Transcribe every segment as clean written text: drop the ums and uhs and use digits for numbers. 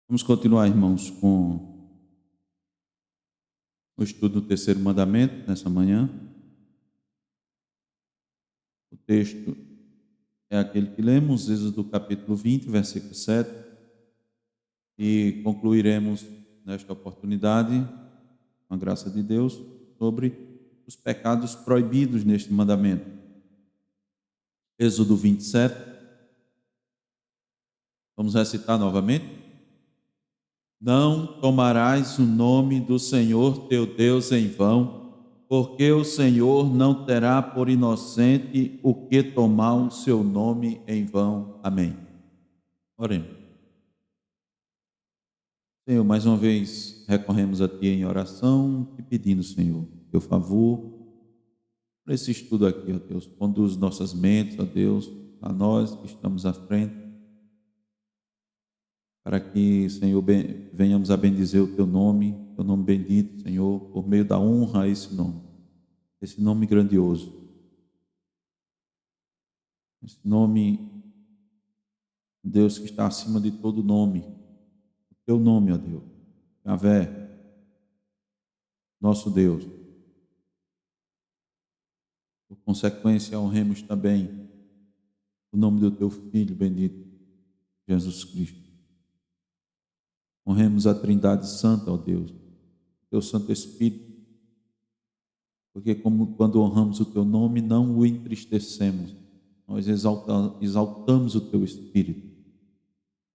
Vamos continuar, irmãos, com o estudo do terceiro mandamento nessa manhã. O texto é aquele que lemos, Êxodo capítulo 20, versículo 7, e concluiremos nesta oportunidade, com a graça de Deus, sobre os pecados proibidos neste mandamento. Êxodo 27, vamos recitar novamente. Não tomarás o nome do Senhor teu Deus em vão, porque o Senhor não terá por inocente o que tomar o seu nome em vão. Amém. Oremos. Senhor, mais uma vez recorremos a Ti em oração, te pedindo, Senhor, teu favor, para esse estudo aqui, ó Deus, conduz nossas mentes, ó Deus, a nós que estamos à frente, para que, Senhor, venhamos a bendizer o Teu nome bendito, Senhor, por meio da honra a esse nome grandioso, esse nome, Deus, que está acima de todo nome, o Teu nome, ó Deus, Yahvé, nosso Deus. Por consequência, honremos também o nome do Teu Filho bendito, Jesus Cristo. Honremos a Trindade Santa, ó Deus, o Teu Santo Espírito, porque quando honramos o Teu nome, não o entristecemos, nós exaltamos o Teu Espírito,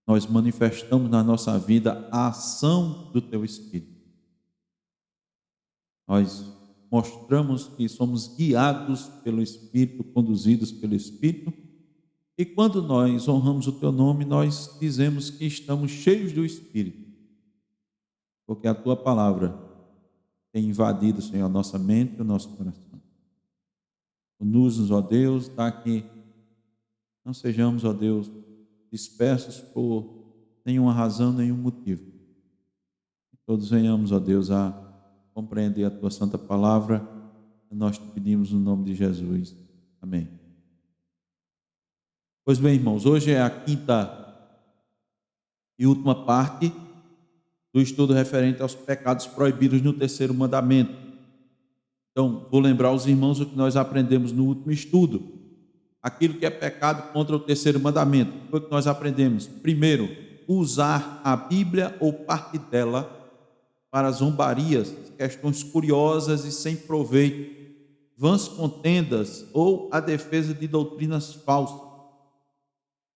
nós manifestamos na nossa vida a ação do Teu Espírito, nós mostramos que somos guiados pelo Espírito, conduzidos pelo Espírito, e quando nós honramos o Teu nome, nós dizemos que estamos cheios do Espírito, porque a Tua palavra tem invadido, Senhor, a nossa mente e o nosso coração. Conduz-nos, ó Deus, para que não sejamos, ó Deus, dispersos por nenhuma razão, nenhum motivo. Que todos venhamos, ó Deus, a compreender a Tua santa palavra. Nós te pedimos no nome de Jesus. Amém. Pois bem, irmãos, hoje é a quinta e última parte do estudo referente aos pecados proibidos no terceiro mandamento. Então, vou lembrar aos irmãos o que nós aprendemos no último estudo. Aquilo que é pecado contra o terceiro mandamento. O que nós aprendemos? Primeiro, usar a Bíblia ou parte dela para zombarias, questões curiosas e sem proveito, vãs contendas ou a defesa de doutrinas falsas.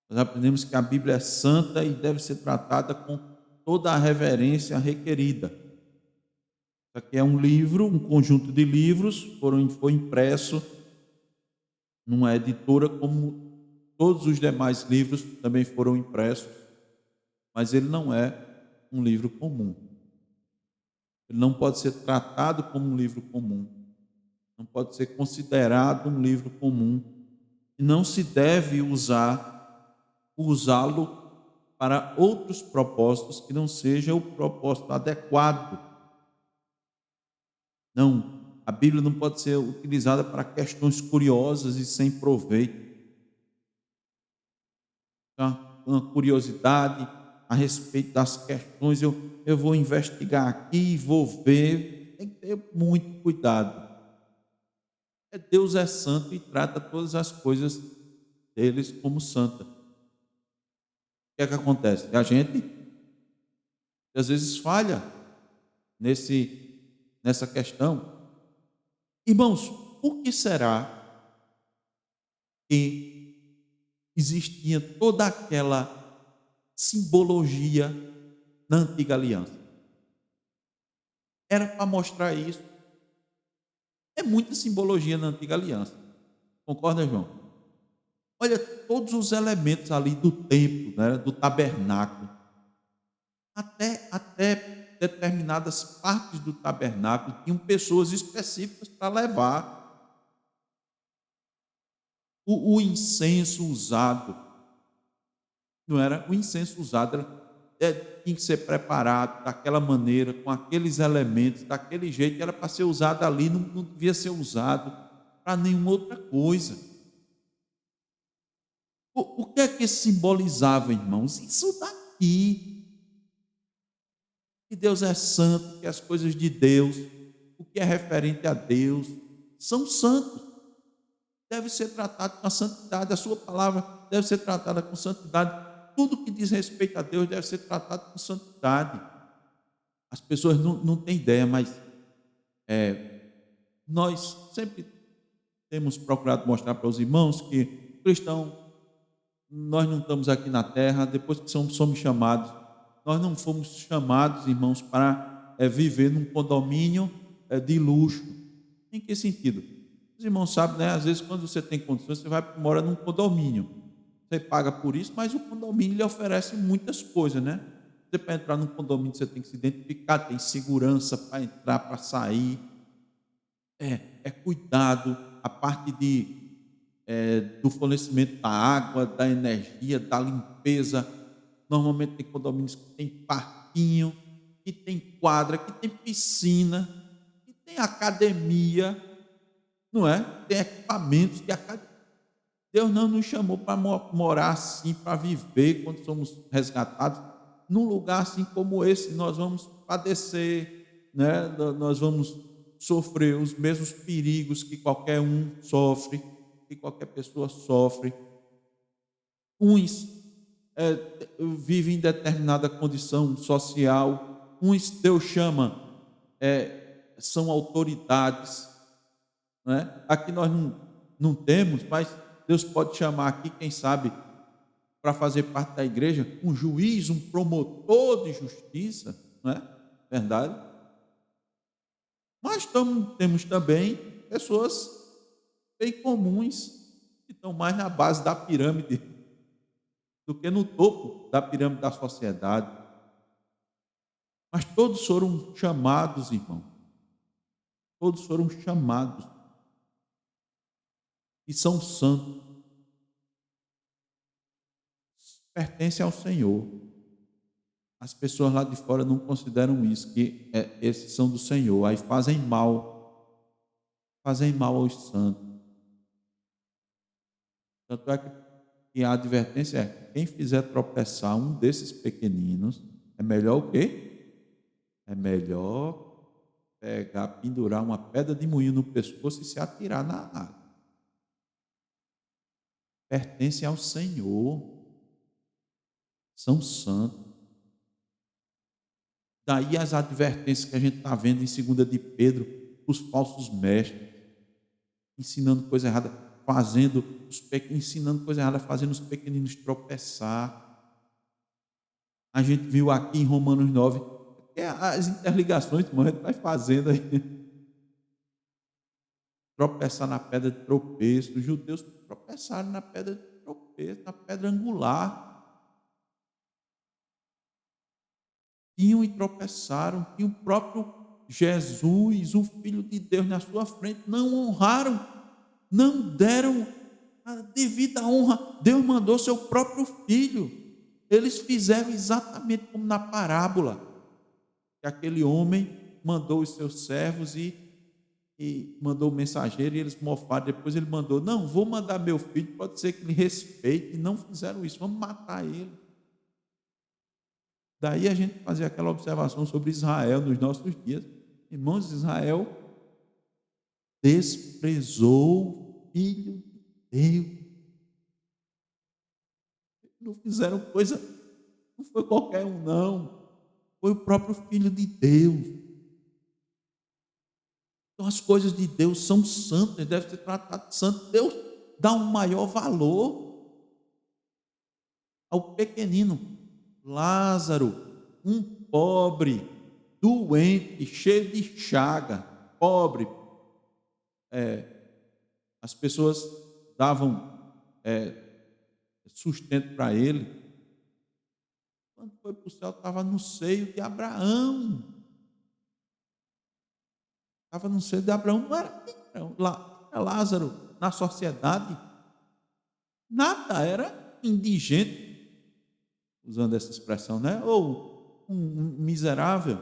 Nós aprendemos que a Bíblia é santa e deve ser tratada com toda a reverência requerida. Isso aqui é um livro, um conjunto de livros, foi impresso numa editora, como todos os demais livros também foram impressos, mas ele não é um livro comum. Ele não pode ser tratado como um livro comum, não pode ser considerado um livro comum, e não se deve usá-lo para outros propósitos que não seja o propósito adequado. Não, a Bíblia não pode ser utilizada para questões curiosas e sem proveito. Uma curiosidade a respeito das questões, eu vou investigar aqui e vou ver. Tem que ter muito cuidado. Deus é santo e trata todas as coisas deles como santa. O que é que acontece? A gente às vezes falha nessa questão. Irmãos, por que será que existia toda aquela simbologia na antiga aliança? Era para mostrar isso. É muita simbologia na antiga aliança. Concorda, João? Olha, todos os elementos ali do templo, né, do tabernáculo, até determinadas partes do tabernáculo tinham pessoas específicas para levar o incenso usado. Não era o incenso usado, tinha que ser preparado daquela maneira, com aqueles elementos, daquele jeito, era para ser usado ali, não devia ser usado para nenhuma outra coisa. O que é que simbolizava, irmãos? Isso daqui. que Deus é santo, que as coisas de Deus, o que é referente a Deus, são santos, deve ser tratado com a santidade, a sua palavra deve ser tratada com santidade, tudo que diz respeito a Deus deve ser tratado com santidade. As pessoas não têm ideia, mas nós sempre temos procurado mostrar para os irmãos que cristão, nós não estamos aqui na terra, depois que somos chamados, nós não fomos chamados, irmãos, para viver num condomínio de luxo. Em que sentido? Os irmãos sabem, né? Às vezes, quando você tem condições, você mora num condomínio. Você paga por isso, mas o condomínio lhe oferece muitas coisas, né? Você para entrar num condomínio, você tem que se identificar, tem segurança para entrar, para sair. É cuidado, a parte do fornecimento da água, da energia, da limpeza. Normalmente tem condomínios que tem parquinho, que tem quadra, que tem piscina, que tem academia, não é? Tem equipamentos de academia. Deus não nos chamou para morar assim, para viver quando somos resgatados. Num lugar assim como esse, nós vamos padecer, né? Nós vamos sofrer os mesmos perigos que qualquer um sofre, que qualquer pessoa sofre. Uns vivem em determinada condição social, uns Deus chama, são autoridades, né? Aqui nós não temos, mas Deus pode chamar aqui, quem sabe, para fazer parte da igreja, um juiz, um promotor de justiça, não é verdade? Mas temos também pessoas bem comuns, que estão mais na base da pirâmide do que no topo da pirâmide da sociedade. Mas todos foram chamados, irmão. Todos foram chamados e são santos. Pertencem ao Senhor. As pessoas lá de fora não consideram isso, que esses são do Senhor. Aí fazem mal aos santos. Tanto é que a advertência é: quem fizer tropeçar um desses pequeninos, é melhor o quê? É melhor pegar, pendurar uma pedra de moinho no pescoço e se atirar na água. Pertencem ao Senhor, são santos. Daí as advertências que a gente está vendo em 2 de Pedro, os falsos mestres, ensinando coisa errada, ensinando coisa errada, fazendo os pequeninos tropeçar. A gente viu aqui em Romanos 9, as interligações que a gente vai fazendo aí. Tropeçar na pedra de tropeço. Os judeus tropeçaram na pedra de tropeço, na pedra angular. Tinham e tropeçaram, e o próprio Jesus, o Filho de Deus, na sua frente, não honraram, não deram a devida honra. Deus mandou seu próprio Filho. Eles fizeram exatamente como na parábola, que aquele homem mandou os seus servos e mandou o mensageiro, e eles mofaram. Depois ele mandou: não, vou mandar meu filho, pode ser que ele respeite. E não fizeram isso, vamos matar ele. Daí a gente fazia aquela observação sobre Israel nos nossos dias. Irmãos, Israel desprezou o Filho de Deus. Não fizeram coisa, não foi qualquer um, não. Foi o próprio Filho de Deus. Então as coisas de Deus são santas, devem ser tratadas santas. Deus dá um maior valor ao pequenino. Lázaro, um pobre, doente, cheio de chaga, pobre. As pessoas davam sustento para ele. Quando foi para o céu, estava no seio de Abraão. Estava no seio de Abraão, não era Lázaro na sociedade. Nada, era indigente, usando essa expressão, né? Ou um miserável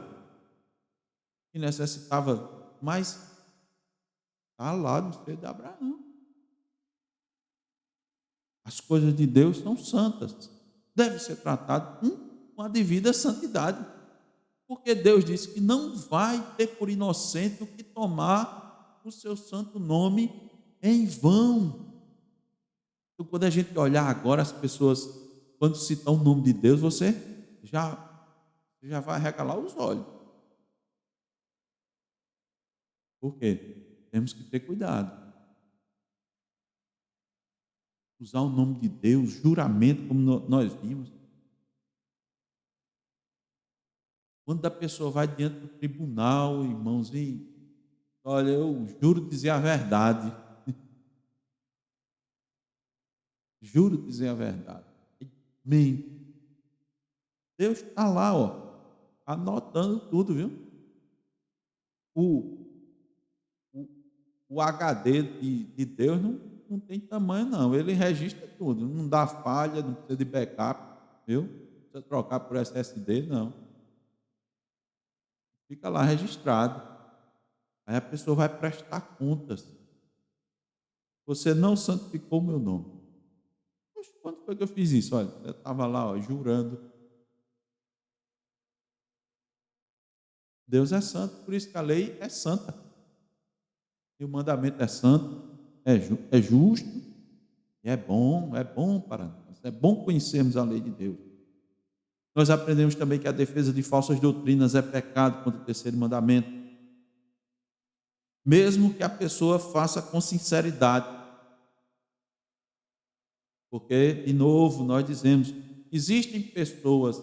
que necessitava, mas está lá no seio de Abraão. As coisas de Deus são santas, deve ser tratado com a devida santidade. Porque Deus disse que não vai ter por inocente o que tomar o seu santo nome em vão. Então, quando a gente olhar agora as pessoas, quando citar o nome de Deus, você já vai regalar os olhos. Por quê? Temos que ter cuidado. Usar o nome de Deus, juramento, como nós vimos. Quando a pessoa vai diante do tribunal, irmãos, e olha, eu juro dizer a verdade. Juro dizer a verdade. Amém. Deus está lá, ó, anotando tudo, viu? O, o, o HD de Deus não tem tamanho, não. Ele registra tudo. Não dá falha, não precisa de backup, viu? Não precisa trocar por SSD, não. Fica lá registrado. Aí a pessoa vai prestar contas. Você não santificou o meu nome. Poxa, quando foi que eu fiz isso? Olha, eu estava lá, ó, jurando. Deus é santo, por isso que a lei é santa. E o mandamento é santo, é justo, e é bom para nós. É bom conhecermos a lei de Deus. Nós aprendemos também que a defesa de falsas doutrinas é pecado contra o terceiro mandamento, mesmo que a pessoa faça com sinceridade. Porque, de novo, nós dizemos, existem pessoas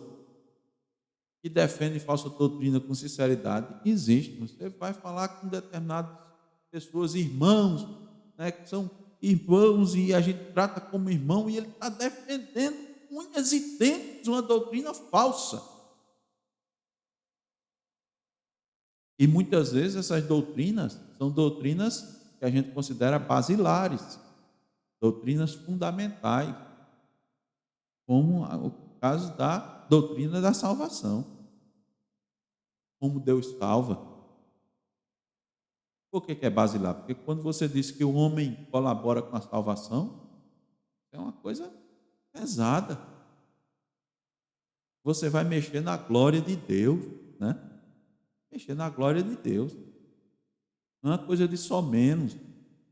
que defendem falsa doutrina com sinceridade. Existe. Você vai falar com determinadas pessoas, irmãos, né, que são irmãos e a gente trata como irmão, e ele está defendendo unhas e dentes uma doutrina falsa. E muitas vezes essas doutrinas são doutrinas que a gente considera basilares, doutrinas fundamentais, como o caso da doutrina da salvação. Como Deus salva. Por que é basilar? Porque quando você diz que o homem colabora com a salvação, é uma coisa pesada. Você vai mexer na glória de Deus, né? Mexer na glória de Deus. Não é uma coisa de só menos.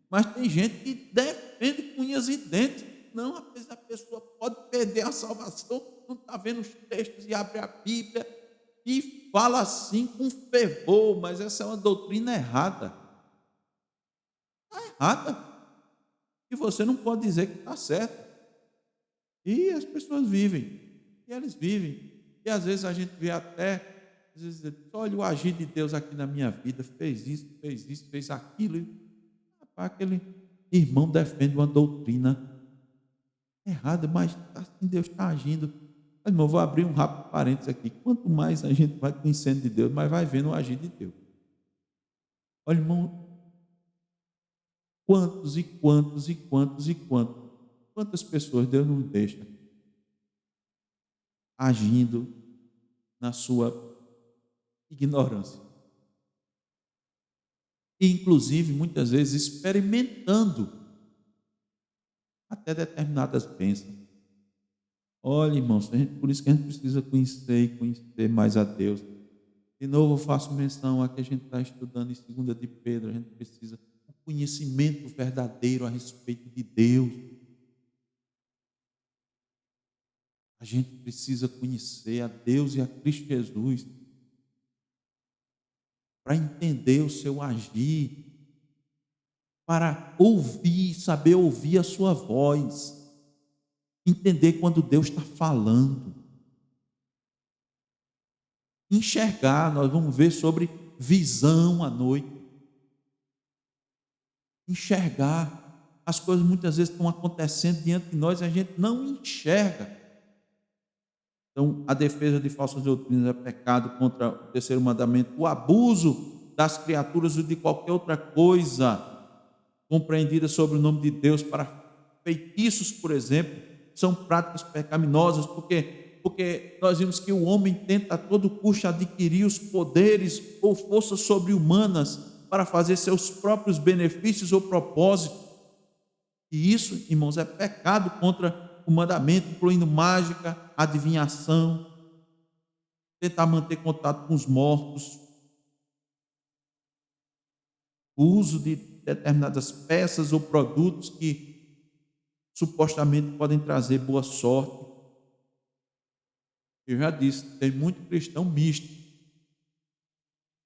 Mas tem gente que defende com unhas e dentes. Não, às vezes a pessoa pode perder a salvação, não está vendo os textos e abre a Bíblia e fala assim com fervor, mas essa é uma doutrina errada. Está errada. E você não pode dizer que está certo. E as pessoas vivem. E eles vivem. E às vezes a gente vê até, às vezes, olha o agir de Deus aqui na minha vida, fez isso, fez aquilo. E, rapaz, aquele irmão defende uma doutrina errada, mas assim Deus está agindo. Mas, irmão, vou abrir um rápido parênteses aqui. Quanto mais a gente vai conhecendo de Deus, mais vai vendo o agir de Deus. Olha, irmão, quantos e quantos e quantos e quantas pessoas Deus nos deixa agindo na sua ignorância. E, inclusive, muitas vezes experimentando até determinadas bênçãos. Olha, irmãos, por isso que a gente precisa conhecer e conhecer mais a Deus. De novo, eu faço menção a que a gente está estudando em 2 de Pedro, a gente precisa do conhecimento verdadeiro a respeito de Deus. A gente precisa conhecer a Deus e a Cristo Jesus para entender o seu agir, para ouvir, saber ouvir a sua voz, entender quando Deus está falando, enxergar. Nós vamos ver sobre visão à noite, enxergar. As coisas muitas vezes estão acontecendo diante de nós e a gente não enxerga. Então, a defesa de falsas doutrinas é pecado contra o terceiro mandamento. O abuso das criaturas ou de qualquer outra coisa compreendida sobre o nome de Deus para feitiços, por exemplo, são práticas pecaminosas, porque nós vimos que o homem tenta a todo custo adquirir os poderes ou forças sobre-humanas para fazer seus próprios benefícios ou propósitos. E isso, irmãos, é pecado contra o mandamento, incluindo mágica, adivinhação. tentar manter contato com os mortos, o uso de determinadas peças ou produtos que supostamente podem trazer boa sorte. Eu já disse, tem muito cristão misto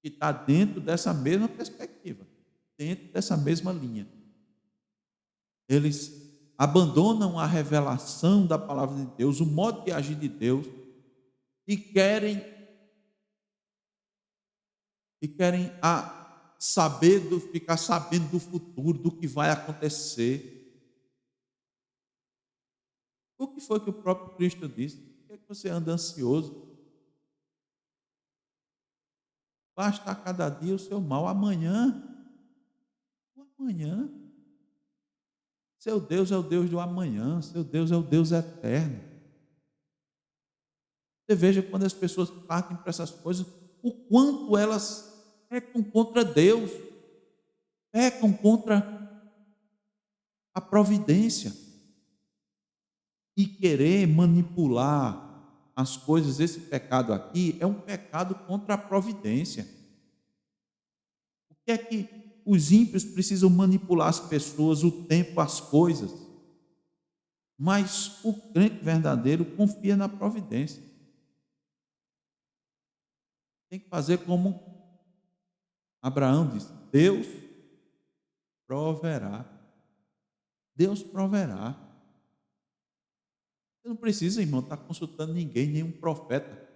que está dentro dessa mesma perspectiva, dentro dessa mesma linha. Eles abandonam a revelação da palavra de Deus, o modo de agir de Deus, e ficar sabendo do futuro, do que vai acontecer. O que foi que o próprio Cristo disse? Por que é que você anda ansioso? Basta a cada dia o seu mal. Amanhã. Seu Deus é o Deus do amanhã. Seu Deus é o Deus eterno. Você veja quando as pessoas partem para essas coisas, o quanto elas pecam contra Deus, pecam contra a providência. E querer manipular as coisas, esse pecado aqui é um pecado contra a providência. O que é que os ímpios precisam manipular as pessoas, o tempo, as coisas? Mas o crente verdadeiro confia na providência. Tem que fazer como Abraão disse: Deus proverá. Deus proverá. Você não precisa, irmão, estar consultando ninguém, nenhum profeta,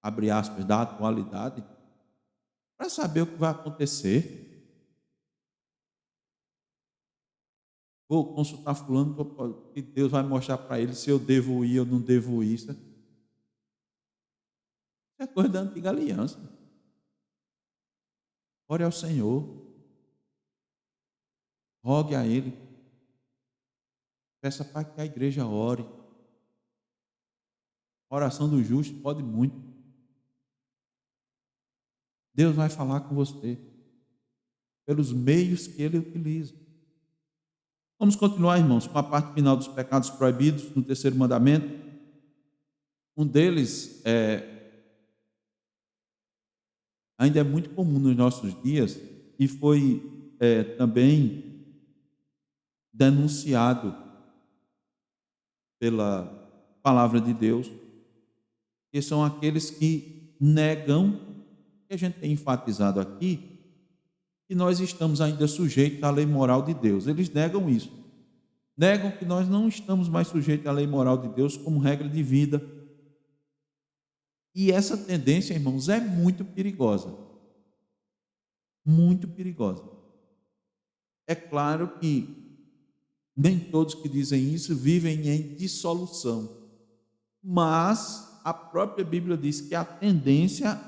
abre aspas, da atualidade, para saber o que vai acontecer. Vou consultar fulano, que Deus vai mostrar para ele se eu devo ir ou não devo ir. Isso é coisa da antiga aliança. Ore ao Senhor, rogue a Ele, peça para que a igreja ore. A oração do justo pode muito. Deus vai falar com você pelos meios que Ele utiliza. Vamos continuar, irmãos, com a parte final dos pecados proibidos no terceiro mandamento. Um deles ainda é muito comum nos nossos dias e foi também denunciado pela palavra de Deus, que são aqueles que negam, que a gente tem enfatizado aqui, que nós estamos ainda sujeitos à lei moral de Deus. Eles negam isso. Negam que nós não estamos mais sujeitos à lei moral de Deus como regra de vida. E essa tendência, irmãos, é muito perigosa. Muito perigosa. É claro que nem todos que dizem isso vivem em dissolução. Mas a própria Bíblia diz que a tendência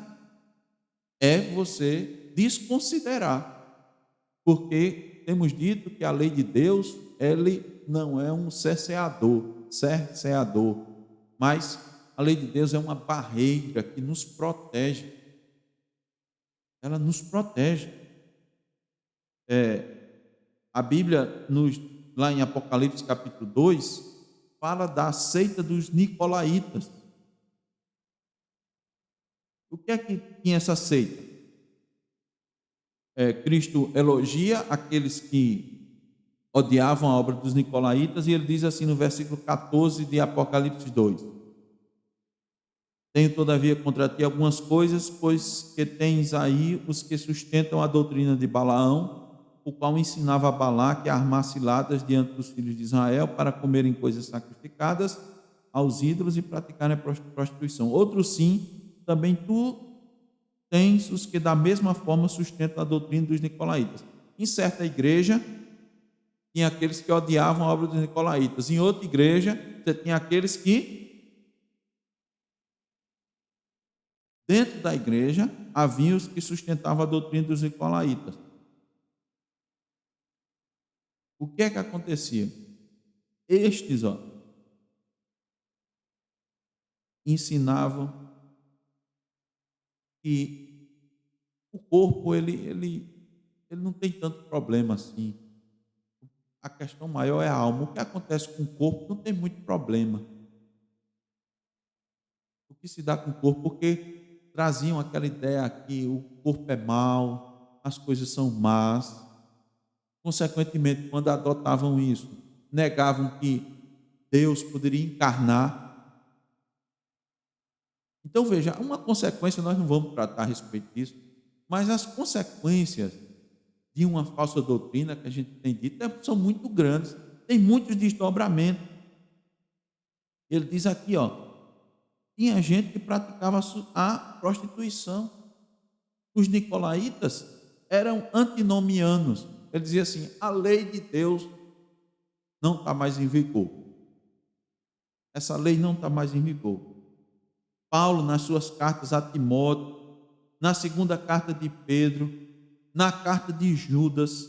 é você desconsiderar. Porque temos dito que a lei de Deus, ele não é um cerceador, mas a lei de Deus é uma barreira que nos protege. Ela nos protege. A Bíblia, lá em Apocalipse capítulo 2, fala da seita dos nicolaítas. O que é que tinha essa seita? Cristo elogia aqueles que odiavam a obra dos nicolaítas, e ele diz assim no versículo 14 de Apocalipse 2: Tenho todavia contra ti algumas coisas, pois que tens aí os que sustentam a doutrina de Balaão, o qual ensinava a Balaque a armar ciladas diante dos filhos de Israel para comerem coisas sacrificadas aos ídolos e praticarem a prostituição. Outros sim, também tu tens os que da mesma forma sustentam a doutrina dos nicolaítas. Em certa igreja, tinha aqueles que odiavam a obra dos nicolaítas. Em outra igreja, você tinha aqueles que, dentro da igreja, havia os que sustentavam a doutrina dos nicolaítas. O que é que acontecia? Estes, ensinavam que o corpo, ele não tem tanto problema assim. A questão maior é a alma. O que acontece com o corpo não tem muito problema. O que se dá com o corpo, porque traziam aquela ideia que o corpo é mau, as coisas são más. Consequentemente, quando adotavam isso, negavam que Deus poderia encarnar. Então, veja, uma consequência, nós não vamos tratar a respeito disso, mas as consequências de uma falsa doutrina que a gente tem dito são muito grandes, tem muitos desdobramentos. Ele diz aqui, ó, tinha gente que praticava a prostituição. Os nicolaítas eram antinomianos. Ele dizia assim: a lei de Deus não está mais em vigor. Essa lei não está mais em vigor. Paulo, nas suas cartas a Timóteo, na segunda carta de Pedro, na carta de Judas,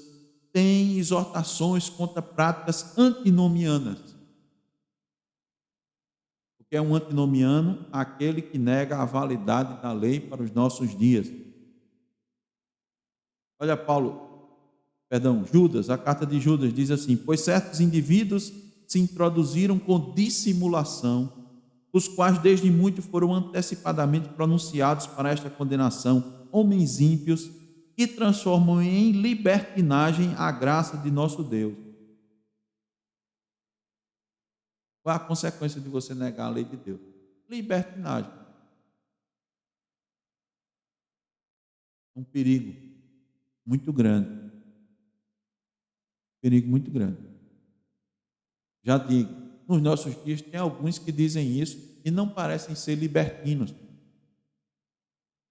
tem exortações contra práticas antinomianas. O que é um antinomiano? Aquele que nega a validade da lei para os nossos dias. Olha Judas, a carta de Judas diz assim: pois certos indivíduos se introduziram com dissimulação, os quais desde muito foram antecipadamente pronunciados para esta condenação, homens ímpios, que transformam em libertinagem a graça de nosso Deus. Qual é a consequência de você negar a lei de Deus? Libertinagem. Um perigo muito grande. Perigo muito grande. Já digo, nos nossos dias tem alguns que dizem isso e não parecem ser libertinos.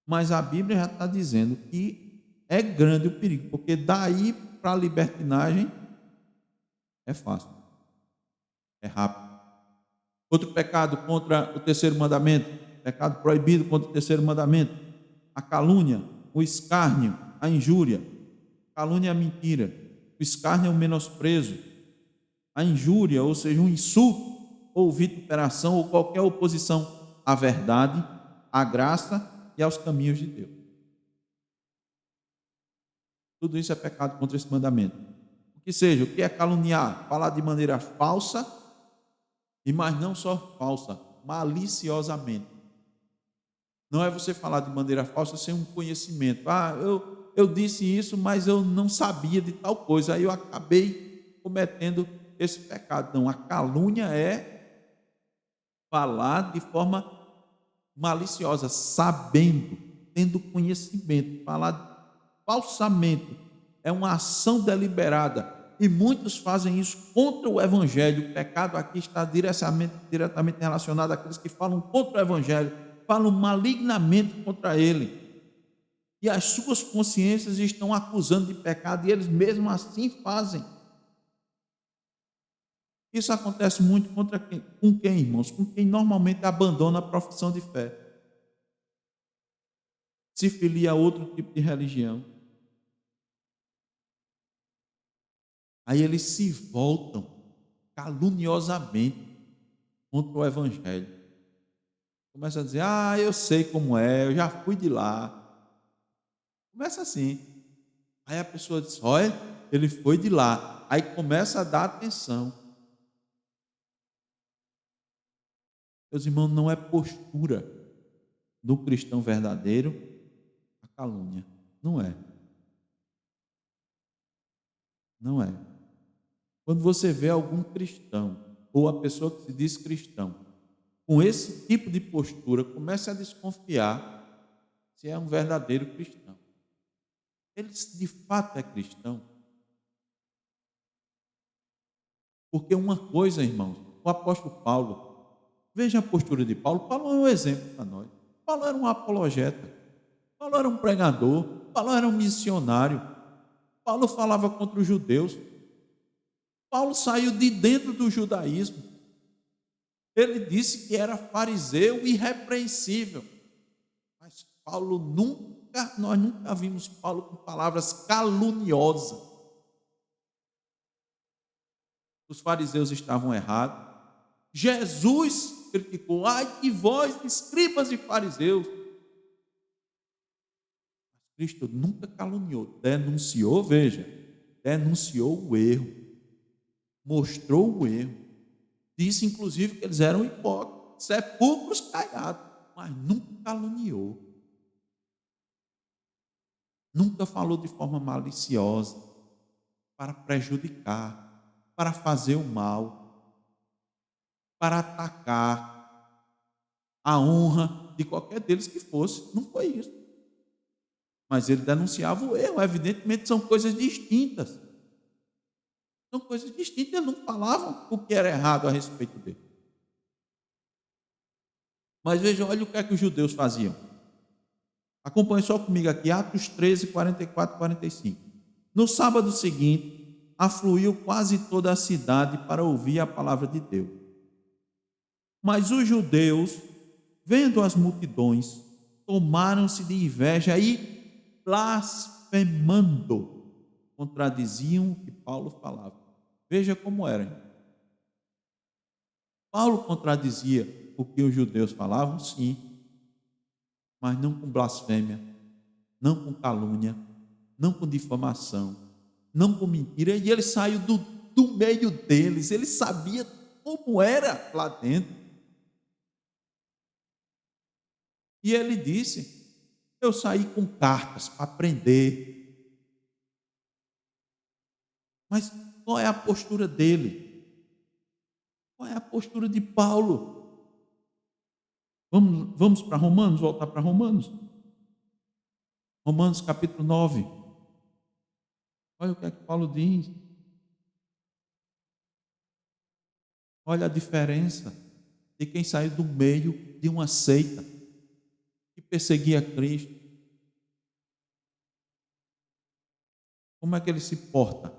Mas a Bíblia já está dizendo que é grande o perigo, porque daí para a libertinagem é fácil, é rápido. Outro pecado contra o terceiro mandamento, pecado proibido contra o terceiro mandamento, a calúnia, o escárnio, a injúria. Calúnia é a mentira, o escárnio é o menosprezo, a injúria, ou seja, um insulto ou vituperação ou qualquer oposição à verdade, à graça e aos caminhos de Deus. Tudo isso é pecado contra esse mandamento. O que seja, o que é caluniar? Falar de maneira falsa, e mas não só falsa, maliciosamente. Não é você falar de maneira falsa sem um conhecimento. Eu disse isso, mas eu não sabia de tal coisa, aí eu acabei cometendo esse pecado. Não, a calúnia é falar de forma maliciosa, sabendo, tendo conhecimento. Falar falsamente é uma ação deliberada, e muitos fazem isso contra o Evangelho. O pecado aqui está diretamente relacionado àqueles que falam contra o Evangelho, falam malignamente contra ele, e as suas consciências estão acusando de pecado, e eles mesmo assim fazem. Isso acontece muito com quem, irmãos? Com quem normalmente abandona a profissão de fé, se filia a outro tipo de religião. Aí eles se voltam caluniosamente contra o Evangelho. Começa a dizer: eu sei como é, eu já fui de lá. Começa assim. Aí a pessoa diz: olha, ele foi de lá. Aí começa a dar atenção. Meus irmãos, não é postura do cristão verdadeiro a calúnia. Não é. Não é. Quando você vê algum cristão, ou a pessoa que se diz cristão, com esse tipo de postura, comece a desconfiar se é um verdadeiro cristão. Ele de fato é cristão. Porque uma coisa, irmãos, o apóstolo Paulo, veja a postura de Paulo. Paulo é um exemplo para nós. Paulo era um apologeta, Paulo era um pregador, Paulo era um missionário, Paulo falava contra os judeus, Paulo saiu de dentro do judaísmo. Ele disse que era fariseu irrepreensível. Mas nós nunca vimos Paulo com palavras caluniosas. Os fariseus estavam errados. Jesus criticou: ai de vós, escribas e fariseus. Mas Cristo nunca caluniou, denunciou, denunciou o erro, mostrou o erro. Disse inclusive que eles eram hipócritas, sepulcros caiados. mas nunca caluniou. Nunca falou de forma maliciosa, para prejudicar, para fazer o mal, para atacar a honra de qualquer deles que fosse. Não foi isso. Mas ele denunciava o erro. Evidentemente são coisas distintas. São coisas distintas. Eles não falavam o que era errado a respeito dele. Mas veja, olha o que é que os judeus faziam. Acompanhe só comigo aqui, Atos 13, 44 e 45. No sábado seguinte, afluiu quase toda a cidade para ouvir a palavra de Deus. Mas os judeus, vendo as multidões, tomaram-se de inveja e, blasfemando, contradiziam o que Paulo falava. Veja como era. Paulo contradizia o que os judeus falavam, sim, mas não com blasfêmia, não com calúnia, não com difamação, não com mentira. E ele saiu do meio deles, ele sabia como era lá dentro. E ele disse: eu saí com cartas para prender. Mas qual é a postura dele? Qual é a postura de Paulo? Vamos para Romanos, voltar para Romanos. Romanos capítulo 9. Olha o que é que Paulo diz. Olha a diferença de quem saiu do meio de uma seita que perseguia Cristo. Como é que ele se porta?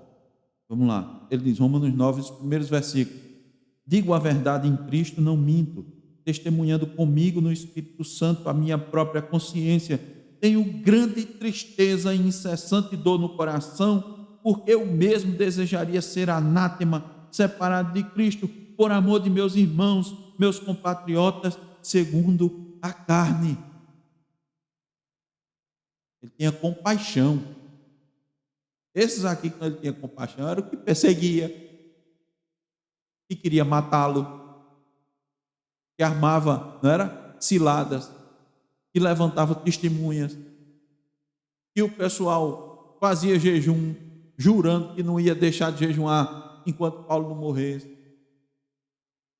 Vamos lá. Ele diz, Romanos 9, os primeiros versículos. Digo a verdade em Cristo, não minto, testemunhando comigo no Espírito Santo a minha própria consciência. Tenho grande tristeza e incessante dor no coração, porque eu mesmo desejaria ser anátema, separado de Cristo, por amor de meus irmãos, meus compatriotas, segundo a carne. Ele tinha compaixão. Esses aqui, quando ele tinha compaixão, era o que perseguia, que queria matá-lo, que armava, não era? Ciladas, que levantava testemunhas, que o pessoal fazia jejum, jurando que não ia deixar de jejuar enquanto Paulo não morresse.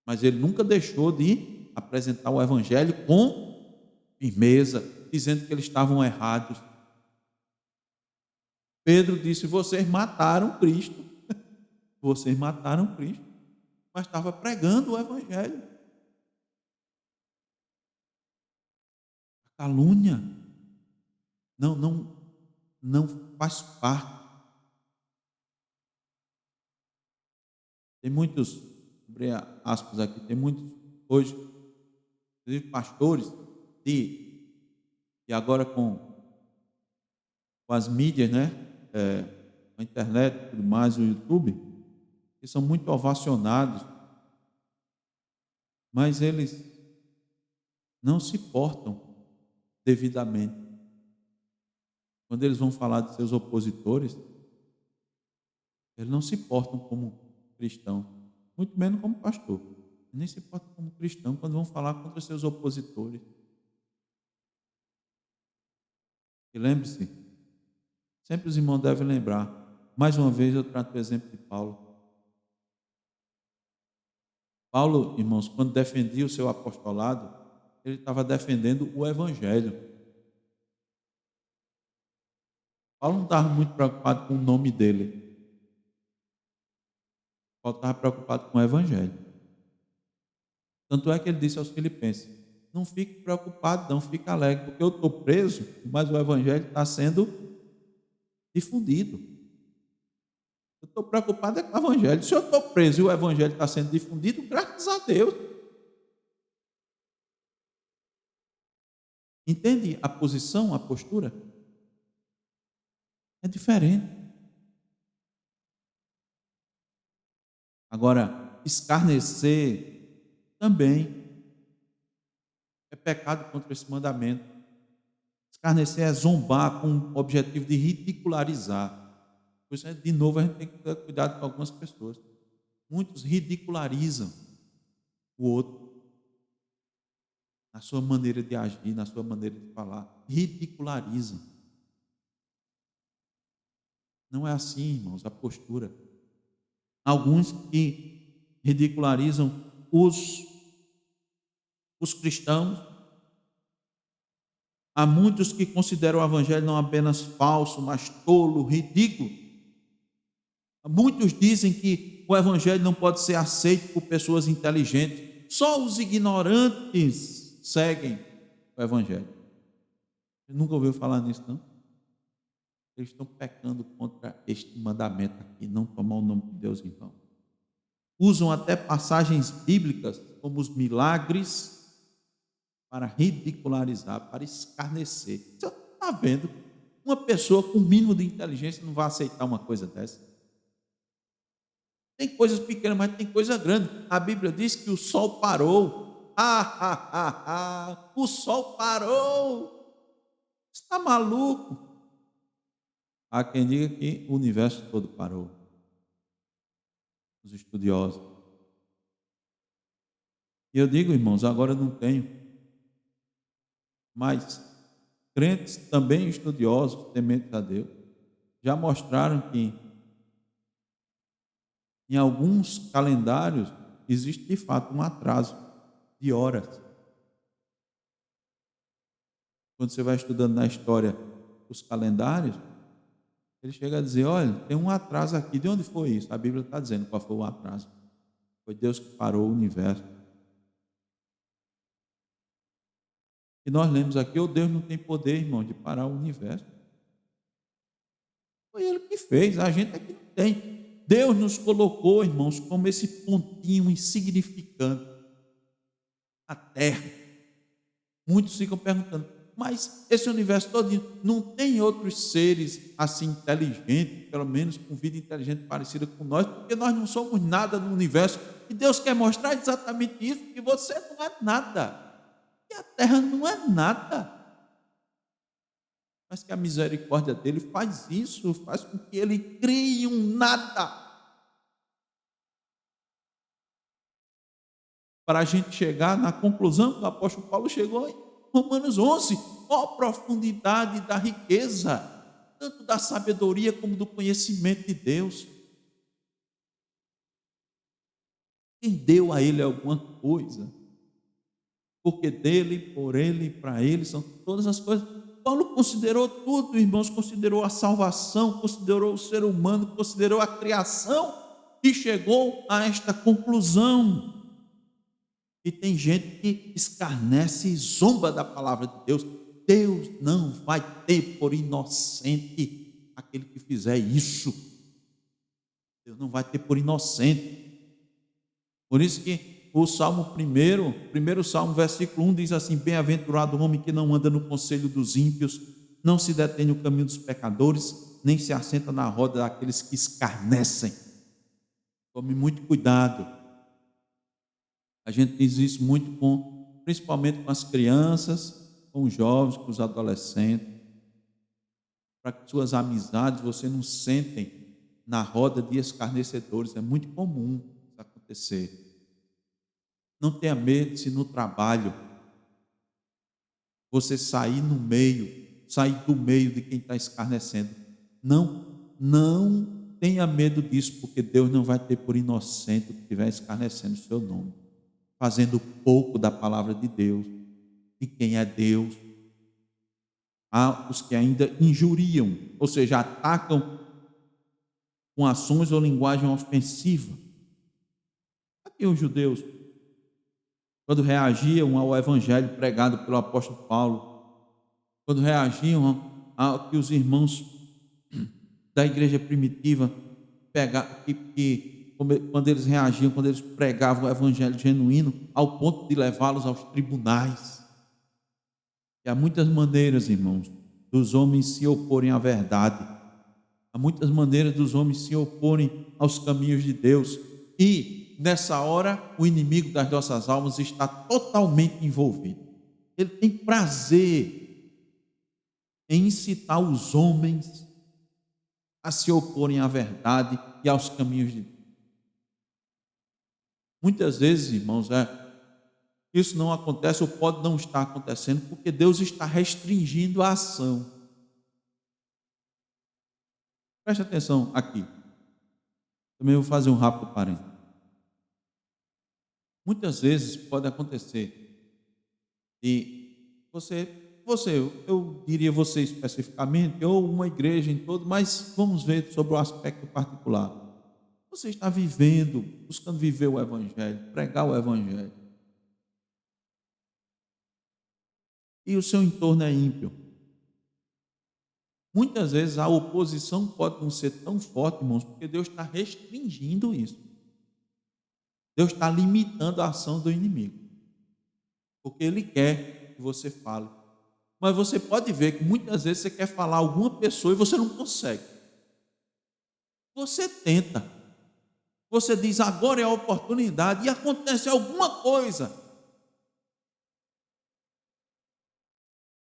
Mas ele nunca deixou de apresentar o evangelho com firmeza, dizendo que eles estavam errados. Pedro disse: vocês mataram Cristo. Vocês mataram Cristo. Mas estava pregando o evangelho. A calúnia não faz parte. Tem muitos, abre aspas aqui, tem muitos hoje, inclusive pastores, e agora com as mídias, né? A internet e tudo mais, o YouTube, que são muito ovacionados, mas eles não se portam devidamente. Quando eles vão falar de seus opositores, eles não se portam como cristão, muito menos como pastor. Nem se portam como cristão quando vão falar contra seus opositores. E lembre-se, sempre os irmãos devem lembrar. Mais uma vez eu trato o exemplo de Paulo. Paulo, irmãos, quando defendia o seu apostolado, ele estava defendendo o evangelho. Paulo não estava muito preocupado com o nome dele. Paulo estava preocupado com o evangelho. Tanto é que ele disse aos filipenses: não fique preocupado, não fique alegre, porque eu estou preso, mas o evangelho está sendo difundido. Eu estou preocupado com o evangelho. Se eu estou preso e o evangelho está sendo difundido, graças a Deus. Entende a posição, a postura? É diferente. Agora, escarnecer também é pecado contra esse mandamento. Escarnecer é zombar com o objetivo de ridicularizar. Por isso, de novo, a gente tem que ter cuidado com algumas pessoas. Muitos ridicularizam o outro. na sua maneira de agir, na sua maneira de falar. Ridicularizam. Não é assim, irmãos, a postura. Alguns que ridicularizam os, os cristãos. Há muitos que consideram o evangelho não apenas falso, mas tolo, ridículo. Muitos dizem que o evangelho não pode ser aceito por pessoas inteligentes. Só os ignorantes seguem o evangelho. Você nunca ouviu falar nisso, não? Eles estão pecando contra este mandamento aqui, não tomar o nome de Deus em vão. Usam até passagens bíblicas, como os milagres, para ridicularizar, para escarnecer. Você está vendo? Uma pessoa com o mínimo de inteligência não vai aceitar uma coisa dessa. Tem coisas pequenas, mas tem coisa grande. A Bíblia diz que o sol parou. O sol parou. Você está maluco? Há quem diga que o universo todo parou. Os estudiosos. E eu digo, irmãos, agora eu não tenho. Mas crentes também estudiosos, tementes a Deus, já mostraram que em alguns calendários existe de fato um atraso de horas. Quando você vai estudando na história os calendários, ele chega a dizer: olha, tem um atraso aqui. De onde foi isso? A Bíblia está dizendo qual foi o atraso. Foi Deus que parou o universo. E nós lemos aqui: o Deus não tem poder, irmão, de parar o universo. Foi Ele que fez, a gente aqui não tem. Deus nos colocou, irmãos, como esse pontinho insignificante, a Terra. Muitos ficam perguntando: mas esse universo todo não tem outros seres assim inteligentes, pelo menos com vida inteligente parecida com nós, porque nós não somos nada no universo. E Deus quer mostrar exatamente isso, que você não é nada, que a Terra não é nada. Mas que a misericórdia dele faz isso, faz com que ele crie um nada. Para a gente chegar na conclusão que o apóstolo Paulo chegou em Romanos 11, ó profundidade da riqueza, tanto da sabedoria como do conhecimento de Deus. Quem deu a ele alguma coisa? Porque dele, por ele, para ele são todas as coisas. Paulo considerou tudo, irmãos, considerou a salvação, considerou o ser humano, considerou a criação e chegou a esta conclusão. E tem gente que escarnece e zomba da palavra de Deus. Deus não vai ter por inocente aquele que fizer isso. Deus não vai ter por inocente. Por isso que o Salmo primeiro Salmo, versículo 1 diz assim: bem-aventurado o homem que não anda no conselho dos ímpios, não se detém no caminho dos pecadores, nem se assenta na roda daqueles que escarnecem. Tome muito cuidado. A gente diz isso muito principalmente com as crianças, com os jovens, com os adolescentes, para que suas amizades você não sentem na roda de escarnecedores. É muito comum isso acontecer. Não tenha medo se no trabalho você sair do meio de quem está escarnecendo. Não tenha medo disso, porque Deus não vai ter por inocente o que estiver escarnecendo o seu nome, fazendo pouco da palavra de Deus, de quem é Deus. Há os que ainda injuriam, ou seja, atacam com ações ou linguagem ofensiva. Aqui os judeus, quando reagiam ao evangelho pregado pelo apóstolo Paulo, quando reagiam ao que os irmãos da igreja primitiva quando eles reagiam, quando eles pregavam o evangelho genuíno, ao ponto de levá-los aos tribunais. E há muitas maneiras, irmãos, dos homens se oporem à verdade. Há muitas maneiras dos homens se oporem aos caminhos de Deus. E, nessa hora, o inimigo das nossas almas está totalmente envolvido. Ele tem prazer em incitar os homens a se oporem à verdade e aos caminhos de Deus. Muitas vezes, irmãos, isso não acontece ou pode não estar acontecendo porque Deus está restringindo a ação. Preste atenção aqui. Também vou fazer um rápido parênteses. Muitas vezes pode acontecer e eu diria você especificamente, ou uma igreja em todo, mas vamos ver sobre o aspecto particular. Você está vivendo, buscando viver o Evangelho, pregar o Evangelho, e o seu entorno é ímpio. Muitas vezes a oposição pode não ser tão forte, irmãos, porque Deus está restringindo isso. Deus está limitando a ação do inimigo, porque Ele quer que você fale. Mas você pode ver que muitas vezes você quer falar a alguma pessoa e você não consegue. Você tenta, você diz agora é a oportunidade e acontece alguma coisa.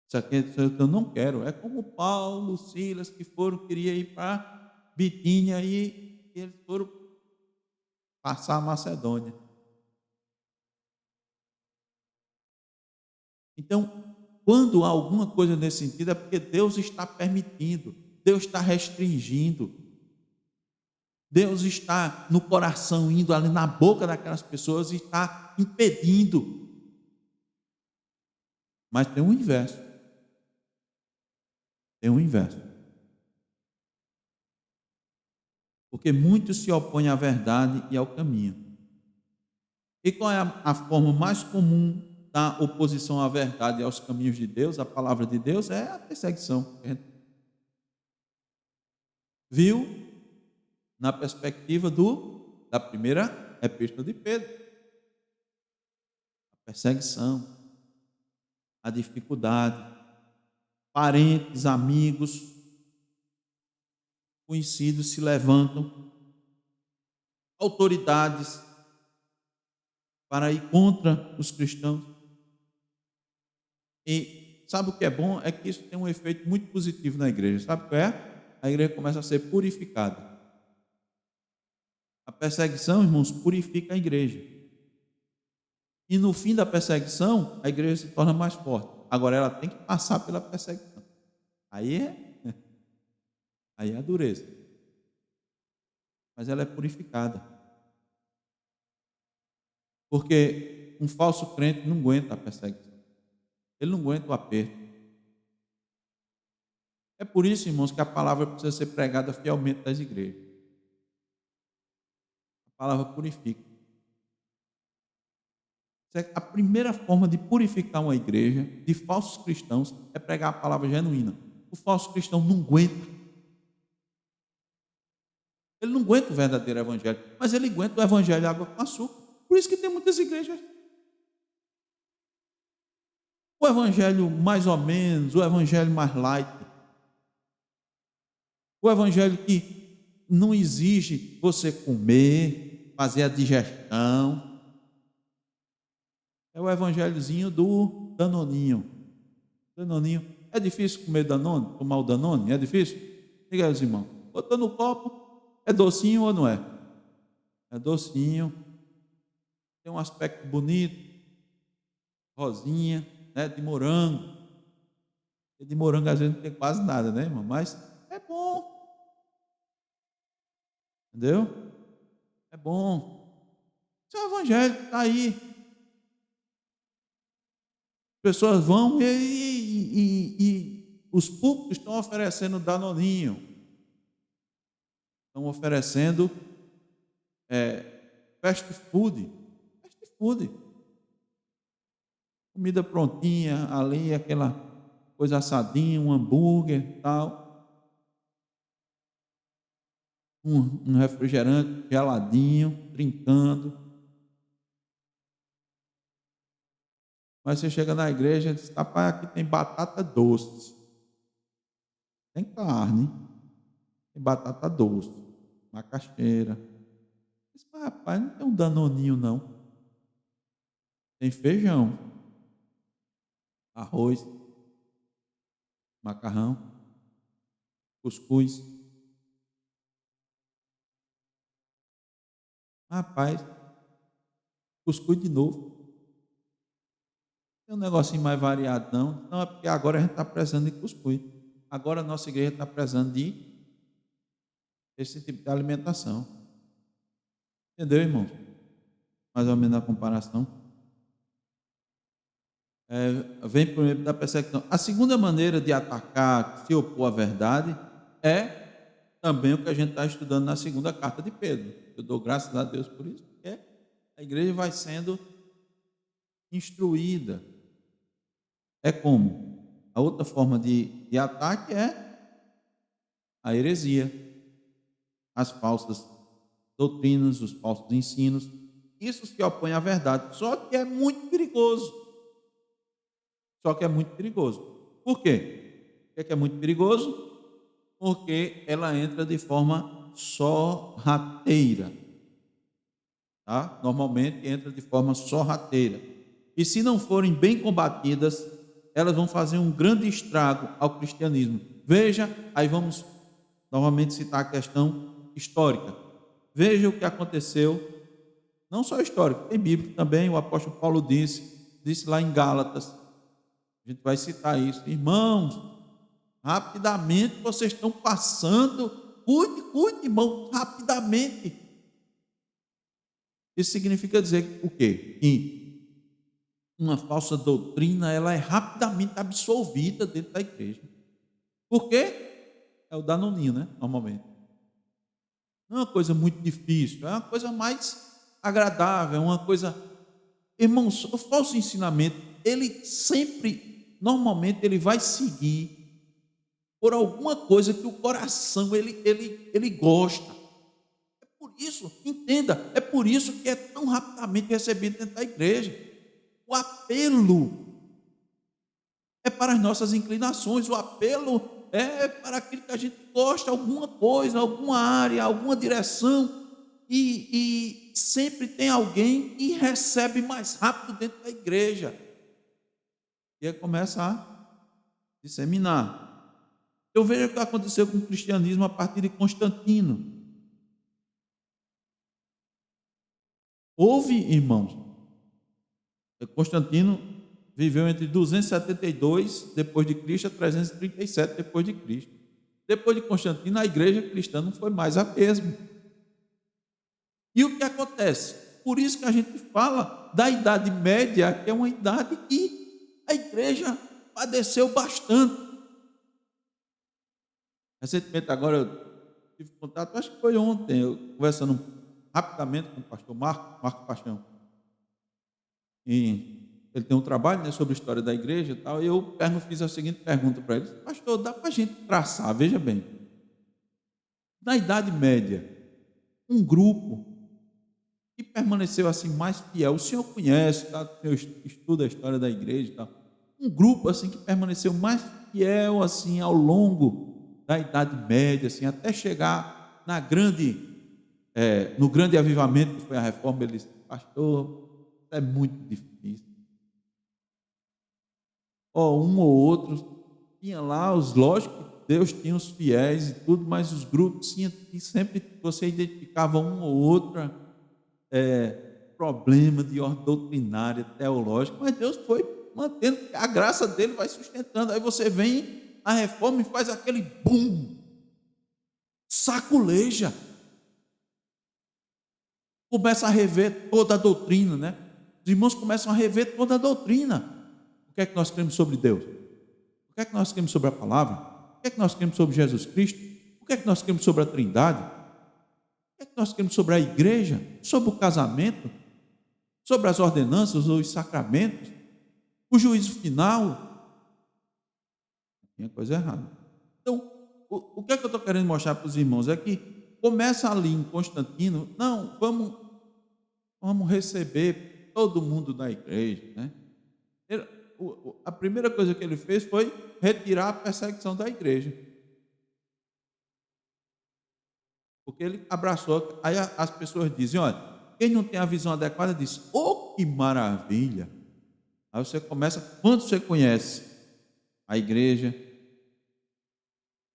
Isso aqui eu não quero. É como Paulo, Silas, que queria ir para Bitínia e eles foram passar a Macedônia. Então, quando há alguma coisa nesse sentido, é porque Deus está permitindo, Deus está restringindo, Deus está no coração, indo ali na boca daquelas pessoas e está impedindo. Mas tem um inverso. Tem um inverso. Porque muitos se opõem à verdade e ao caminho. E qual é a forma mais comum da oposição à verdade e aos caminhos de Deus, a palavra de Deus? É a perseguição. A gente viu na perspectiva da primeira epístola de Pedro. A perseguição, a dificuldade, parentes, amigos, conhecidos se levantam, autoridades para ir contra os cristãos. E sabe o que é bom? É que isso tem um efeito muito positivo na igreja. Sabe o que é? A igreja começa a ser purificada. A perseguição, irmãos, purifica a igreja. E no fim da perseguição, a igreja se torna mais forte. Agora ela tem que passar pela perseguição. Aí é a dureza. Mas ela é purificada. Porque um falso crente não aguenta a perseguição. Ele não aguenta o aperto. É por isso, irmãos, que a palavra precisa ser pregada fielmente das igrejas. A palavra purifica. A primeira forma de purificar uma igreja de falsos cristãos é pregar a palavra genuína. O falso cristão não aguenta. Ele não aguenta o verdadeiro evangelho, mas ele aguenta o evangelho água com açúcar. Por isso que tem muitas igrejas. O evangelho mais ou menos, o evangelho mais light. O evangelho que não exige você comer, fazer a digestão. É o evangelhozinho do danoninho. Danoninho. É difícil comer danone, tomar o danone? É difícil? Diga aí, irmãos. Botou no copo, é docinho ou não é? É docinho. Tem um aspecto bonito, rosinha, né, de morango. E de morango às vezes não tem quase nada, né, irmão? Mas é bom. Entendeu? É bom. Isso é o evangelho, está aí. As pessoas vão e os púlpitos estão oferecendo danoninho. Estão oferecendo fast food. Fast food. Comida prontinha, ali, aquela coisa assadinha, um hambúrguer e tal. Um refrigerante geladinho, trincando. Mas você chega na igreja e diz, rapaz, aqui tem batata doce. Tem carne, tem batata doce, macaxeira. Diz, rapaz, não tem um danoninho não. Tem feijão, arroz, macarrão, cuscuz. Rapaz, cuscuz de novo. tem um negocinho mais variado, não. Não, é porque agora a gente está precisando de cuscuz. Agora a nossa igreja está precisando de esse tipo de alimentação. Entendeu, irmão? Mais ou menos a comparação. Vem por meio da perseguição. A segunda maneira de atacar, se opor à verdade, é também o que a gente está estudando na segunda carta de Pedro. Eu dou graças a Deus por isso, porque a igreja vai sendo instruída. É como? A outra forma de ataque é a heresia, as falsas doutrinas, os falsos ensinos. Isso se opõe à verdade. Só que é muito perigoso. Por quê? Por que é muito perigoso? Porque ela entra de forma sorrateira. Tá? Normalmente entra de forma sorrateira. E se não forem bem combatidas, elas vão fazer um grande estrago ao cristianismo. Veja, aí vamos novamente citar a questão histórica. Veja o que aconteceu, não só histórico, tem bíblico também, o apóstolo Paulo disse lá em Gálatas, a gente vai citar isso. Irmãos, rapidamente vocês estão passando, cuide, irmão, rapidamente. Isso significa dizer o quê? Que uma falsa doutrina, ela é rapidamente absolvida dentro da igreja. Por quê? É o danoninho, né? Normalmente. Não é uma coisa muito difícil, é uma coisa mais agradável, é uma coisa... Irmãos, o falso ensinamento, ele sempre, normalmente, ele vai seguir por alguma coisa que o coração, ele gosta. É por isso, entenda, é por isso que é tão rapidamente recebido dentro da igreja. O apelo é para as nossas inclinações, o apelo é para aquilo que a gente gosta, alguma coisa, alguma área, alguma direção, e sempre tem alguém que recebe mais rápido dentro da igreja. E aí começa a disseminar. Eu vejo o que aconteceu com o cristianismo a partir de Constantino. Houve, irmãos, Constantino viveu entre 272 depois de Cristo a 337 depois de Cristo. Depois de Constantino, a igreja cristã não foi mais a mesma. E o que acontece? Por isso que a gente fala da Idade Média, que é uma idade que a igreja padeceu bastante. Recentemente, agora eu tive contato, acho que foi ontem, eu conversando rapidamente com o pastor Marco Paixão. E ele tem um trabalho, né, sobre a história da igreja e tal, e eu fiz a seguinte pergunta para ele: pastor, dá para a gente traçar, veja bem, na Idade Média, um grupo que permaneceu assim mais fiel, o senhor conhece, tá? O senhor estuda a história da igreja e tal, um grupo assim que permaneceu mais fiel assim ao longo da Idade Média, assim, até chegar no grande avivamento que foi a reforma. Ele disse: pastor, é muito difícil. Um ou outro tinha lá lógico que Deus tinha os fiéis e tudo, mas os grupos tinha, e sempre você identificava um ou outro problema de ordem doutrinária, teológica, mas Deus foi mantendo, a graça dele vai sustentando. Aí você vem a reforma e faz aquele boom, saculeja, começa a rever toda a doutrina, né? Os irmãos começam a rever toda a doutrina. O que é que nós cremos sobre Deus? O que é que nós cremos sobre a palavra? O que é que nós cremos sobre Jesus Cristo? O que é que nós cremos sobre a Trindade? O que é que nós cremos sobre a igreja? Sobre o casamento? Sobre as ordenanças ou os sacramentos? O juízo final? Tinha coisa errada. Então, o que é que eu estou querendo mostrar para os irmãos? É que começa ali em Constantino, não, vamos receber todo mundo da igreja, né? A primeira coisa que ele fez foi retirar a perseguição da igreja. Porque ele abraçou, aí as pessoas dizem: olha, quem não tem a visão adequada diz: oh, que maravilha! Aí você começa, quando você conhece a igreja,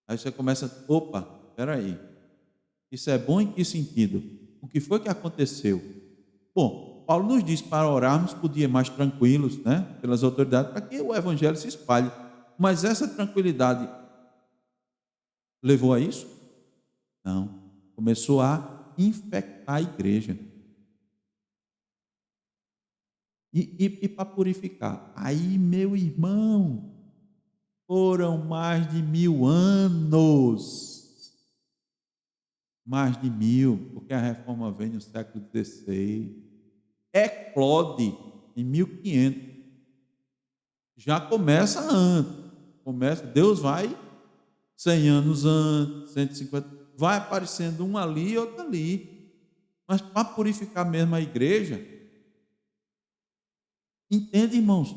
aí você começa: opa, espera aí, isso é bom em que sentido? O que foi que aconteceu? Bom, Paulo nos diz para orarmos por dias mais tranquilos, né, pelas autoridades, para que o evangelho se espalhe. Mas essa tranquilidade levou a isso? Não. Começou a infectar a igreja. E para purificar. Aí, meu irmão, foram mais de 1000 anos. Mais de 1000, porque a reforma vem no século XVI. Eclode em 1500. Já começa antes. Deus vai 100 anos antes, 150, vai aparecendo um ali e outro ali. Mas para purificar mesmo a igreja, entende, irmãos?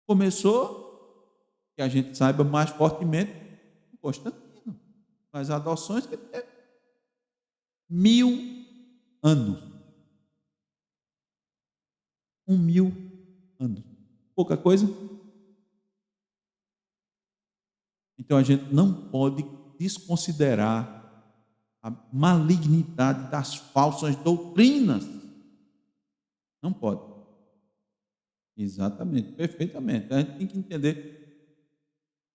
Começou, que a gente saiba mais fortemente, com Constantino. Mas adoções que teve 1000 anos. 1000 anos. Pouca coisa? Então a gente não pode desconsiderar a malignidade das falsas doutrinas. Não pode. Exatamente, perfeitamente. A gente tem que entender,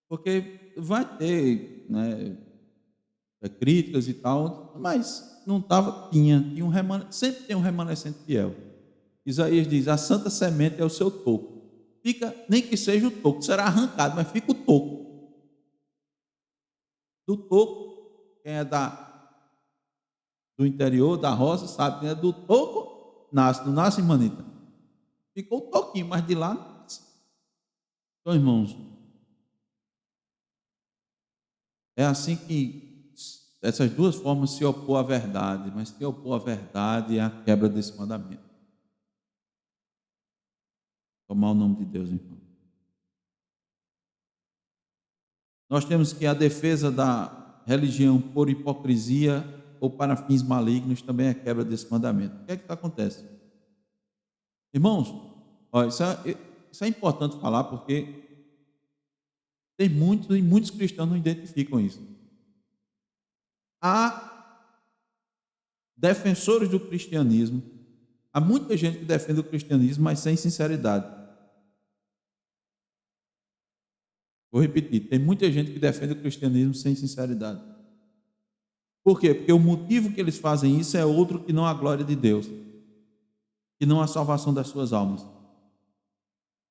porque vai ter, né, críticas e tal, mas não estava, tinha um remanescente, sempre tem um remanescente fiel. Isaías diz: a santa semente é o seu toco. Fica, nem que seja o toco, será arrancado, mas fica o toco. Do toco, quem é do interior, da roça, sabe, quem é do toco, nasce, não nasce, manita. Ficou um toquinho, mas de lá não nasce. Então, irmãos, é assim que essas duas formas se opor à verdade, mas se opor à verdade é a quebra desse mandamento. Tomar o nome de Deus, irmão. Nós temos que a defesa da religião por hipocrisia ou para fins malignos também é a quebra desse mandamento. O que é que acontece? Irmãos, olha, isso é importante falar porque tem muitos e muitos cristãos não identificam isso. Há defensores do cristianismo, há muita gente que defende o cristianismo, mas sem sinceridade. Vou repetir, tem muita gente que defende o cristianismo sem sinceridade. Por quê? Porque o motivo que eles fazem isso é outro que não a glória de Deus, que não a salvação das suas almas.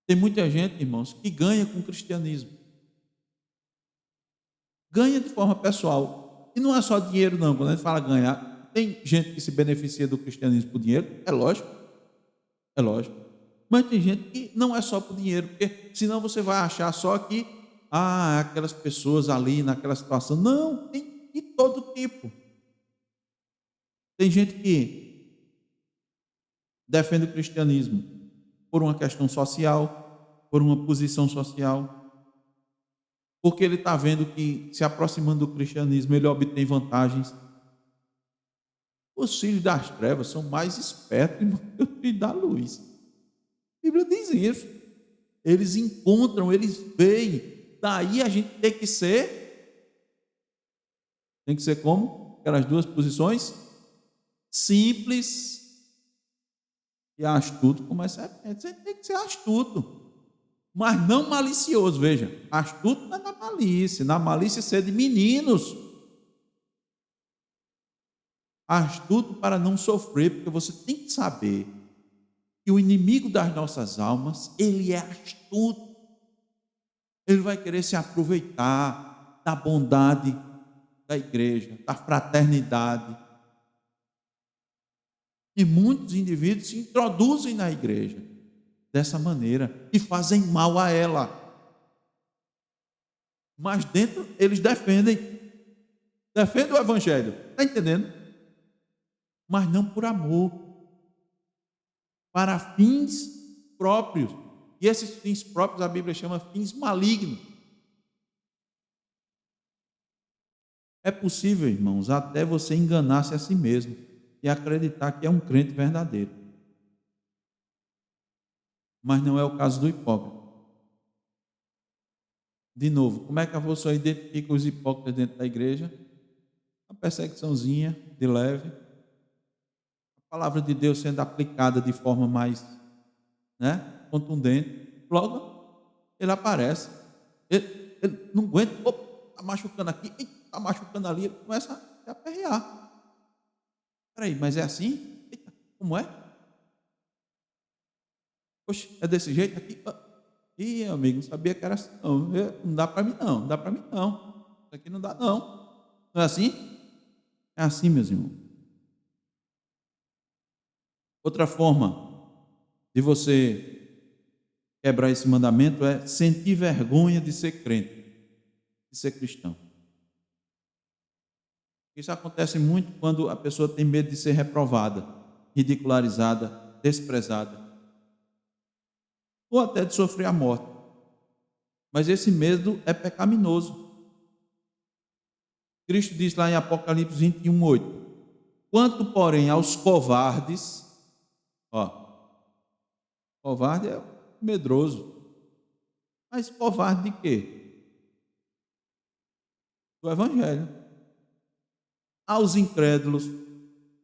Tem muita gente, irmãos, que ganha com o cristianismo. Ganha de forma pessoal. E não é só dinheiro, não. Quando a gente fala ganhar, tem gente que se beneficia do cristianismo por dinheiro, é lógico. É lógico. Mas tem gente que não é só por dinheiro, porque senão você vai achar só que aquelas pessoas ali naquela situação. Não, tem de todo tipo. Tem gente que defende o cristianismo por uma questão social, por uma posição social, porque ele está vendo que se aproximando do cristianismo ele obtém vantagens. Os filhos das trevas são mais espertos, irmão, que os filhos da luz. A Bíblia diz isso. Eles encontram, eles veem. Daí a gente tem que ser como? Aquelas duas posições, simples e astuto como a serpente. Você tem que ser astuto, mas não malicioso. Veja, astuto não é na malícia. Na malícia ser de meninos. Astuto para não sofrer, porque você tem que saber que o inimigo das nossas almas, ele é astuto. Ele vai querer se aproveitar da bondade da igreja, da fraternidade. E muitos indivíduos se introduzem na igreja dessa maneira e fazem mal a ela. Mas dentro eles defendem o evangelho. Está entendendo? Mas não por amor. Para fins próprios. E esses fins próprios a Bíblia chama fins malignos. É possível, irmãos, até você enganar-se a si mesmo e acreditar que é um crente verdadeiro. Mas não é o caso do hipócrita. De novo, como é que a pessoa identifica os hipócritas dentro da igreja? Uma perseguiçãozinha de leve. palavra de Deus sendo aplicada de forma mais, né, contundente, logo ele aparece. Ele não aguenta, está machucando aqui, está machucando ali, ele começa a se aperrear. Peraí, mas é assim? Eita, como é? Poxa, é desse jeito aqui? Ih, amigo, não sabia que era assim, não. Não dá para mim, não. Não dá para mim, não. Isso aqui não dá, não. Não é assim? É assim, meus irmãos. Outra forma de você quebrar esse mandamento é sentir vergonha de ser crente, de ser cristão. Isso acontece muito quando a pessoa tem medo de ser reprovada, ridicularizada, desprezada, ou até de sofrer a morte. Mas esse medo é pecaminoso. Cristo diz lá em Apocalipse 21:8: quanto, porém, aos covardes, covarde é medroso, mas covarde de quê? Do Evangelho. Aos incrédulos,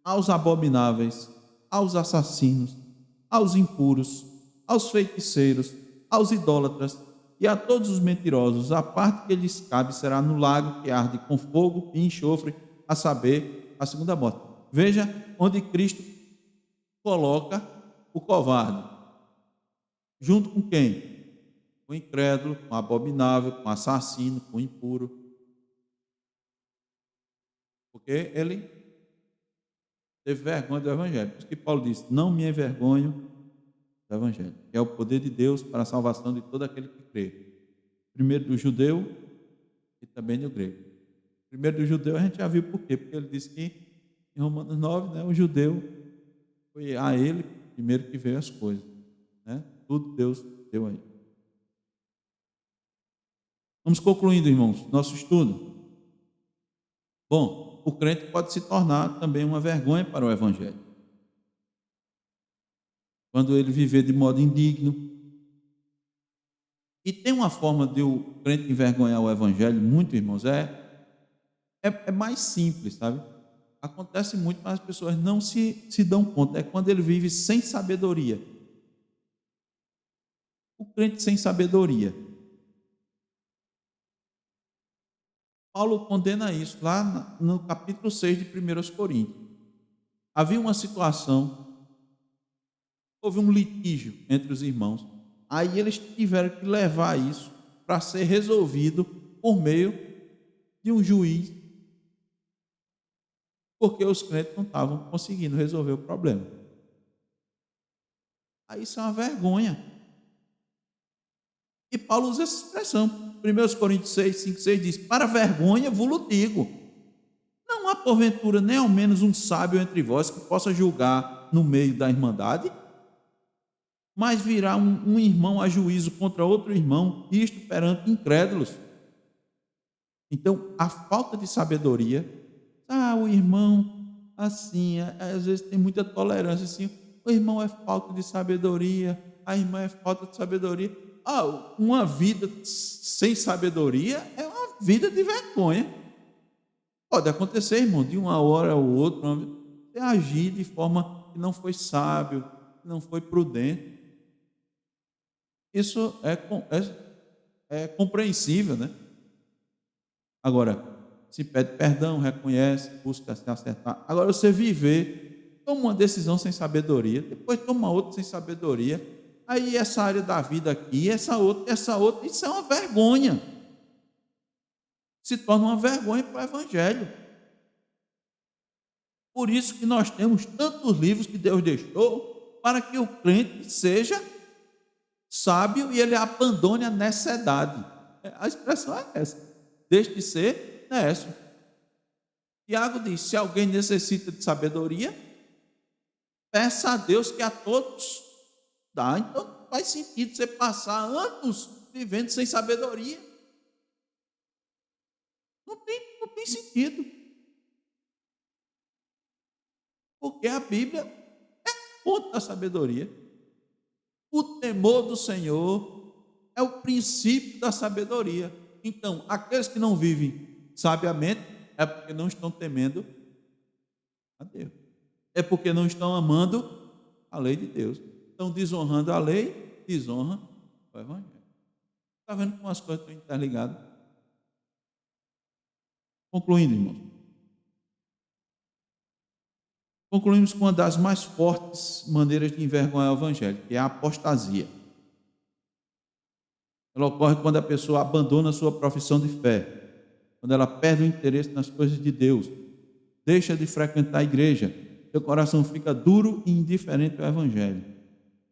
aos abomináveis, aos assassinos, aos impuros, aos feiticeiros, aos idólatras e a todos os mentirosos, a parte que lhes cabe será no lago que arde com fogo e enxofre, a saber, a segunda morte. Veja onde Cristo coloca o covarde. Junto com quem? Com o incrédulo, com o abominável, com o assassino, com o impuro. Porque ele teve vergonha do Evangelho. Por isso que Paulo disse: não me envergonho do Evangelho, que é o poder de Deus para a salvação de todo aquele que crê. Primeiro do judeu e também do grego. Primeiro do judeu a gente já viu por quê? Porque ele disse que em Romanos 9, né, o judeu foi a ele primeiro que veio as coisas, né? Tudo Deus deu a ele. Vamos concluindo, irmãos, nosso estudo. Bom, o crente pode se tornar também uma vergonha para o Evangelho. Quando ele viver de modo indigno. E tem uma forma de o crente envergonhar o Evangelho, muito, irmãos, é mais simples, sabe? Acontece muito, mas as pessoas não se dão conta. É quando ele vive sem sabedoria. O crente sem sabedoria. Paulo condena isso lá no capítulo 6 de 1 Coríntios. Havia uma situação, houve um litígio entre os irmãos. Aí eles tiveram que levar isso para ser resolvido por meio de um juiz, porque os crentes não estavam conseguindo resolver o problema. Aí isso é uma vergonha. E Paulo usa essa expressão. 1 Coríntios 6, 5, 6 diz: para vergonha vos digo, não há porventura nem ao menos um sábio entre vós que possa julgar no meio da irmandade? Mas virá um irmão a juízo contra outro irmão, isto perante incrédulos. Então, a falta de sabedoria, o irmão, assim, às vezes tem muita tolerância, assim, o irmão é falta de sabedoria, a irmã é falta de sabedoria. Uma vida sem sabedoria é uma vida de vergonha. Pode acontecer, irmão, de uma hora ou outra, você agir de forma que não foi sábio, que não foi prudente. Isso é compreensível, né? Agora, se pede perdão, reconhece, busca se acertar. Agora, você viver, toma uma decisão sem sabedoria, depois toma outra sem sabedoria, aí essa área da vida aqui, essa outra, isso é uma vergonha. Se torna uma vergonha para o Evangelho. Por isso que nós temos tantos livros que Deus deixou para que o crente seja sábio e ele abandone a necessidade. A expressão é essa. Deixe de ser nécio. Tiago diz: se alguém necessita de sabedoria, peça a Deus que a todos dá. Então não faz sentido você passar anos vivendo sem sabedoria. Não tem sentido. Porque a Bíblia é fonte da sabedoria. O temor do Senhor é o princípio da sabedoria. Então, aqueles que não vivem sabiamente é porque não estão temendo a Deus. é porque não estão amando a lei de Deus. Estão desonrando a lei, desonra o Evangelho. Está vendo como as coisas estão interligadas? Concluindo, irmãos. Concluímos com uma das mais fortes maneiras de envergonhar o Evangelho, que é a apostasia. Ela ocorre quando a pessoa abandona a sua profissão de fé, quando ela perde o interesse nas coisas de Deus, deixa de frequentar a igreja, seu coração fica duro e indiferente ao Evangelho.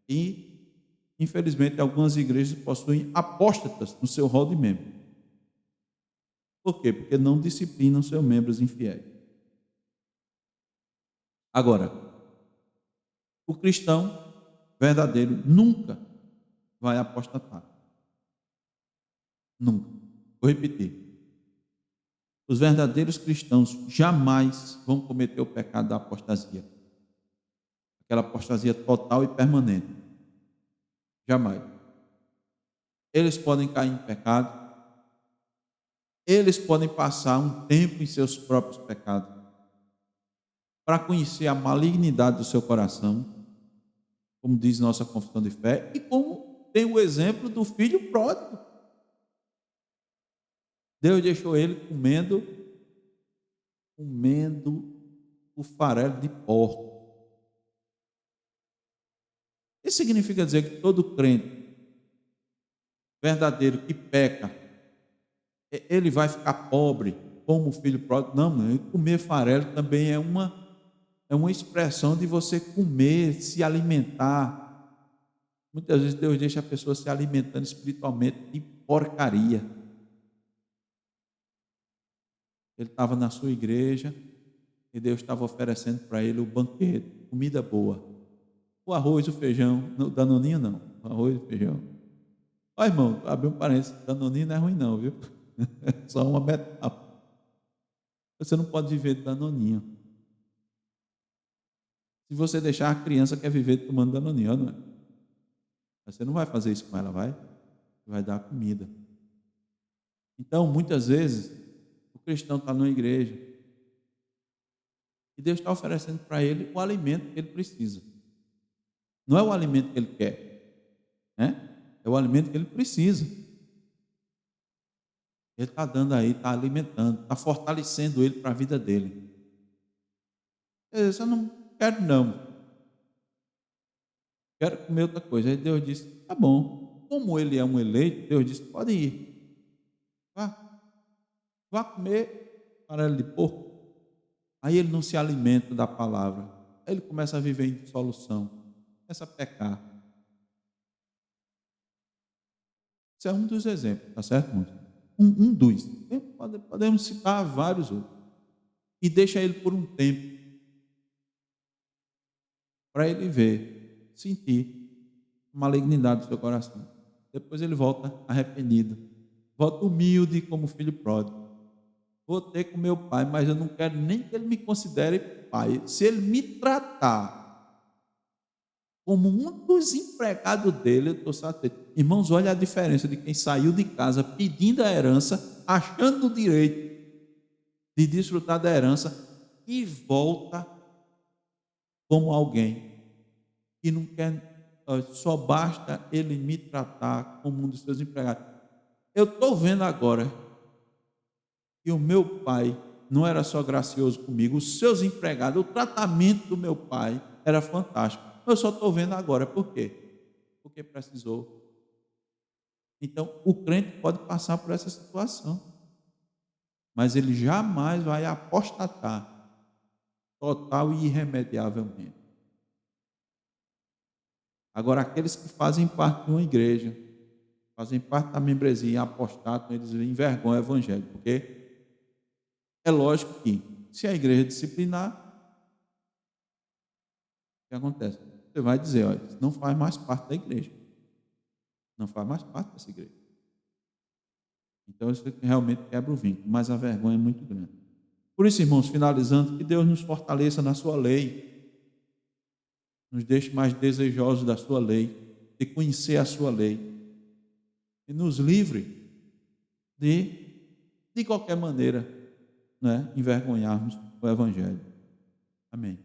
E, infelizmente, algumas igrejas possuem apóstatas no seu rol de membros. Por quê? Porque não disciplinam seus membros infiéis. Agora, o cristão verdadeiro nunca vai apostatar. Nunca. Vou repetir. Os verdadeiros cristãos jamais vão cometer o pecado da apostasia. Aquela apostasia total e permanente. Jamais. Eles podem cair em pecado. Eles podem passar um tempo em seus próprios pecados para conhecer a malignidade do seu coração, como diz nossa confissão de fé, e como tem o exemplo do filho pródigo. Deus deixou ele comendo o farelo de porco. Isso significa dizer que todo crente verdadeiro que peca, ele vai ficar pobre como o filho pródigo? Não, e comer farelo também é uma expressão de você comer, se alimentar. Muitas vezes Deus deixa a pessoa se alimentando espiritualmente de porcaria. Ele estava na sua igreja e Deus estava oferecendo para ele o banquete, comida boa. O arroz, o feijão, o danoninho não, o arroz e o feijão. Ó, irmão, abre um parênteses, danoninho não é ruim não, viu? É só uma metáfora. Você não pode viver de danoninho. Se você deixar, a criança quer viver tomando danoninho, não é? Você não vai fazer isso com ela, vai dar comida. Então, muitas vezes, o cristão está numa igreja e Deus está oferecendo para ele o alimento que ele precisa. Não é o alimento que ele quer, né? É o alimento que ele precisa. Ele está dando aí, está alimentando, está fortalecendo ele para a vida dele. Eu não quero não. Quero comer outra coisa. Aí Deus disse, tá bom. Como ele é um eleito, Deus disse, pode ir. Vá comer farelo de porco. Aí ele não se alimenta da palavra. Aí ele começa a viver em dissolução. Começa a pecar. Isso é um dos exemplos, tá certo, irmãos? Um dos. Podemos citar vários outros. E deixa ele por um tempo. Para ele ver, sentir a malignidade do seu coração. Depois ele volta arrependido. Volta humilde como filho pródigo. Vou ter com meu pai, mas eu não quero nem que ele me considere pai. Se ele me tratar como um dos empregados dele, eu estou satisfeito. Irmãos, olha a diferença de quem saiu de casa pedindo a herança, achando o direito de desfrutar da herança e volta como alguém que não quer, só basta ele me tratar como um dos seus empregados. Eu estou vendo agora que o meu pai não era só gracioso comigo, os seus empregados, o tratamento do meu pai era fantástico. Eu só estou vendo agora, por quê? Porque precisou. Então, o crente pode passar por essa situação, mas ele jamais vai apostatar total e irremediavelmente. Agora, aqueles que fazem parte de uma igreja, fazem parte da membresia e apostatam, eles envergonham o evangelho, porque é lógico que, se a igreja disciplinar, o que acontece? Você vai dizer, olha, não faz mais parte da igreja. Não faz mais parte dessa igreja. Então, isso realmente quebra o vínculo, mas a vergonha é muito grande. Por isso, irmãos, finalizando, que Deus nos fortaleça na sua lei, nos deixe mais desejosos da sua lei, de conhecer a sua lei, e nos livre de qualquer maneira, né, envergonharmos o evangelho. Amém.